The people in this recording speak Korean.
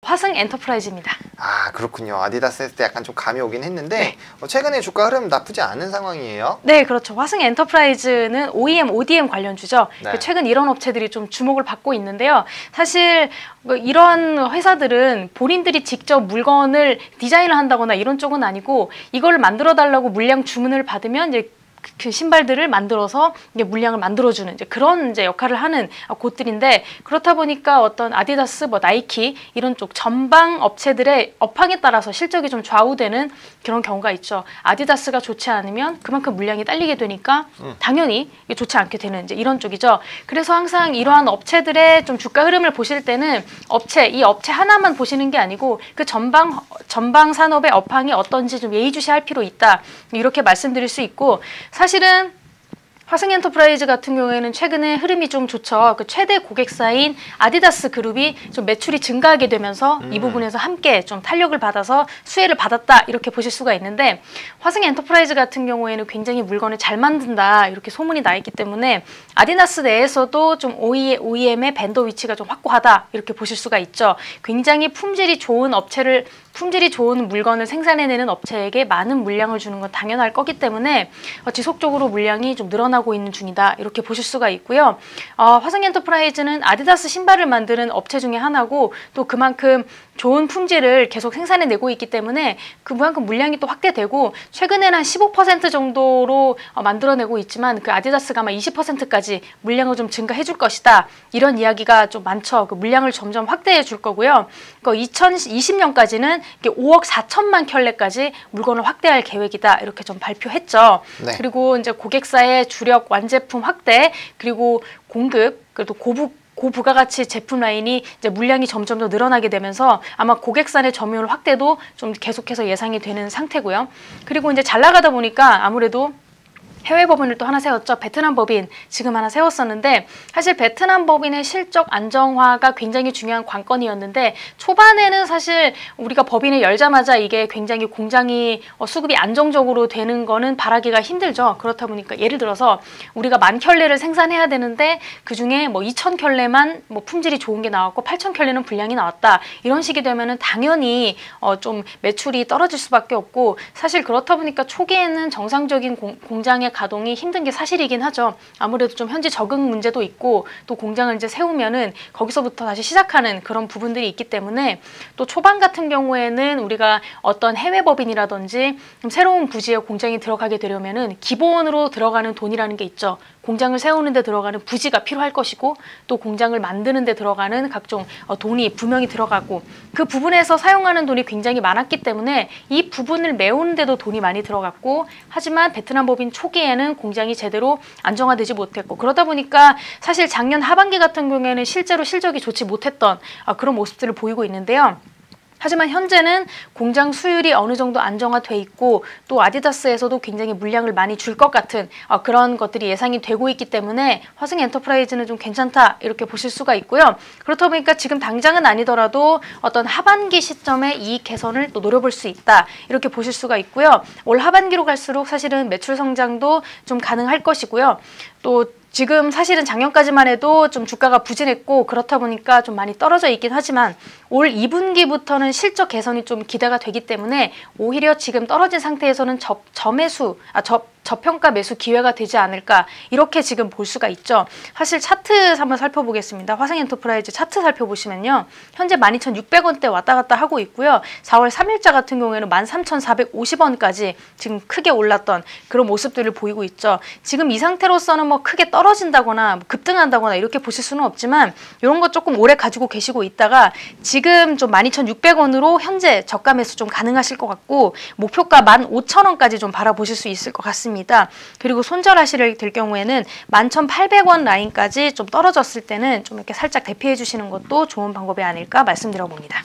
화승 엔터프라이즈입니다. 아, 그렇군요. 아디다스 했을 때 약간 좀 감이 오긴 했는데 최근에 주가 흐름 나쁘지 않은 상황이에요. 네, 그렇죠. 화승 엔터프라이즈는 OEM, ODM 관련주죠. 네. 최근 이런 업체들이 좀 주목을 받고 있는데요. 사실 이런 회사들은 본인들이 직접 물건을 디자인을 한다거나 이런 쪽은 아니고 이걸 만들어 달라고 물량 주문을 받으면 이제 그 신발들을 만들어서 이게 물량을 만들어주는 이제 그런 이제 역할을 하는 곳들인데, 그렇다 보니까 어떤 아디다스, 뭐 나이키 이런 쪽 전방 업체들의 업황에 따라서 실적이 좀 좌우되는 그런 경우가 있죠. 아디다스가 좋지 않으면 그만큼 물량이 딸리게 되니까 당연히 이게 좋지 않게 되는 이제 이런 쪽이죠. 그래서 항상 이러한 업체들의 좀 주가 흐름을 보실 때는 이 업체 하나만 보시는 게 아니고 그 전방 산업의 업황이 어떤지 좀 예의주시할 필요 있다, 이렇게 말씀드릴 수 있고, 사실은 화승 엔터프라이즈 같은 경우에는 최근에 흐름이 좀 좋죠. 그 최대 고객사인 아디다스 그룹이 좀 매출이 증가하게 되면서 이 부분에서 함께 좀 탄력을 받아서 수혜를 받았다, 이렇게 보실 수가 있는데, 화승 엔터프라이즈 같은 경우에는 굉장히 물건을 잘 만든다, 이렇게 소문이 나 있기 때문에 아디다스 내에서도 좀 OEM의 벤더 위치가 좀 확고하다, 이렇게 보실 수가 있죠. 굉장히 품질이 좋은 물건을 생산해내는 업체에게 많은 물량을 주는 건 당연할 거기 때문에 지속적으로 물량이 좀 늘어나고 있는 중이다, 이렇게 보실 수가 있고요. 화승 엔터프라이즈는 아디다스 신발을 만드는 업체 중에 하나고, 또 그만큼 좋은 품질을 계속 생산해내고 있기 때문에 그만큼 물량이 또 확대되고, 최근에는 한 15% 정도로 만들어내고 있지만 그 아디다스가 아마 20%까지 물량을 좀 증가해 줄 것이다, 이런 이야기가 좀 많죠. 그 물량을 점점 확대해 줄 거고요. 2020년까지는 5억 4천만 켤레까지 물건을 확대할 계획이다, 이렇게 좀 발표했죠. 네. 그리고 이제 고객사의 주력 완제품 확대, 그리고 공급, 그리고 고부가가치 제품 라인이 이제 물량이 점점 더 늘어나게 되면서 아마 고객사의 점유율 확대도 좀 계속해서 예상이 되는 상태고요. 그리고 이제 잘 나가다 보니까 아무래도 해외 법인을 또 하나 세웠죠. 베트남 법인 지금 하나 세웠었는데, 사실 베트남 법인의 실적 안정화가 굉장히 중요한 관건이었는데, 초반에는 사실 우리가 법인을 열자마자 이게 굉장히 공장이 수급이 안정적으로 되는 거는 바라기가 힘들죠. 그렇다 보니까 예를 들어서 우리가 10,000켤레를 생산해야 되는데 그중에 뭐 2,000켤레만 뭐 품질이 좋은 게 나왔고 8,000켤레는 불량이 나왔다, 이런 식이 되면은 당연히 좀 매출이 떨어질 수밖에 없고, 사실 그렇다 보니까 초기에는 정상적인 공장의 가동이 힘든 게 사실이긴 하죠. 아무래도 좀 현지 적응 문제도 있고, 또 공장을 이제 세우면은 거기서부터 다시 시작하는 그런 부분들이 있기 때문에, 또 초반 같은 경우에는 우리가 어떤 해외 법인이라든지 좀 새로운 부지에 공장이 들어가게 되려면은 기본으로 들어가는 돈이라는 게 있죠. 공장을 세우는 데 들어가는 부지가 필요할 것이고, 또 공장을 만드는 데 들어가는 각종 돈이 분명히 들어가고, 그 부분에서 사용하는 돈이 굉장히 많았기 때문에 이 부분을 메우는 데도 돈이 많이 들어갔고, 하지만 베트남 법인 초기에는 공장이 제대로 안정화되지 못했고, 그러다 보니까 사실 작년 하반기 같은 경우에는 실제로 실적이 좋지 못했던 그런 모습들을 보이고 있는데요. 하지만 현재는 공장 수율이 어느 정도 안정화돼 있고, 또 아디다스에서도 굉장히 물량을 많이 줄 것 같은 그런 것들이 예상이 되고 있기 때문에 화승 엔터프라이즈는 좀 괜찮다, 이렇게 보실 수가 있고요. 그렇다 보니까 지금 당장은 아니더라도 어떤 하반기 시점에 이익 개선을 또 노려볼 수 있다, 이렇게 보실 수가 있고요. 올 하반기로 갈수록 사실은 매출 성장도 좀 가능할 것이고요. 또 지금 사실은 작년까지만 해도 좀 주가가 부진했고, 그렇다 보니까 좀 많이 떨어져 있긴 하지만 올 2분기부터는 실적 개선이 좀 기대가 되기 때문에 오히려 지금 떨어진 상태에서는 저평가 매수 기회가 되지 않을까, 이렇게 지금 볼 수가 있죠. 사실 차트 한번 살펴보겠습니다. 화승 엔터프라이즈 차트 살펴보시면요, 현재 12,600원대 왔다 갔다 하고 있고요. 4월 3일자 같은 경우에는 13,450원까지 지금 크게 올랐던 그런 모습들을 보이고 있죠. 지금 이 상태로서는 뭐 크게 떨어진다거나 급등한다거나 이렇게 보실 수는 없지만, 이런 거 조금 오래 가지고 계시고 있다가 지금 좀 12,600원으로 현재 저가 매수 좀 가능하실 것 같고, 목표가 15,000원까지 좀 바라보실 수 있을 것 같습니다. 그리고 손절하실 될 경우에는 11,800원 라인까지 좀 떨어졌을 때는 좀 이렇게 살짝 대피해 주시는 것도 좋은 방법이 아닐까 말씀드려 봅니다.